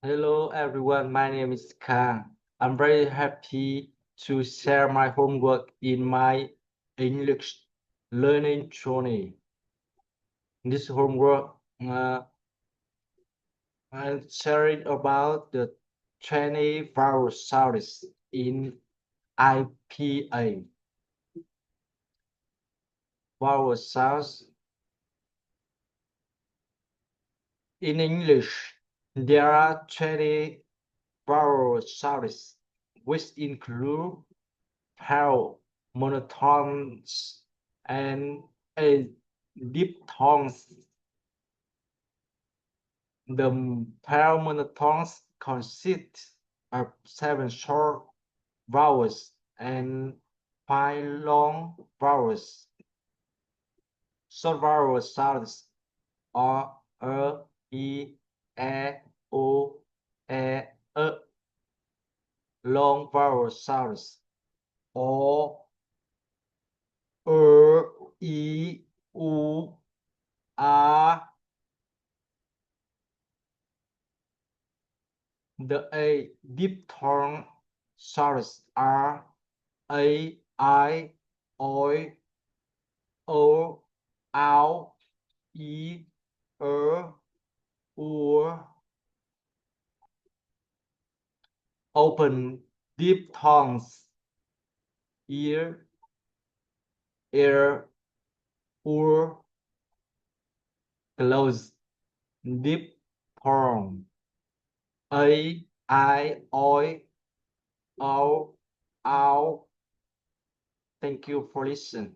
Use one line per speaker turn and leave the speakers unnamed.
Hello everyone, my name is Kang. I'm very happy to share my homework in my English learning journey. This homework, I'm sharing about the 20 viruses in IPA. Viruses in English, there are 20 viruses, which include pale monotones and a diphthongs. The pale monotones consist of 7 short vowels and 5 long vowels. Short vowel sounds are e, o, e. Long vowel sounds o, e, u, a. The A diphthong sounds are a, I, oi, o, ow, e, u. Open diphthongs ear, ur. Close diphthong a, I, oi, o, ow. Thank you for listening.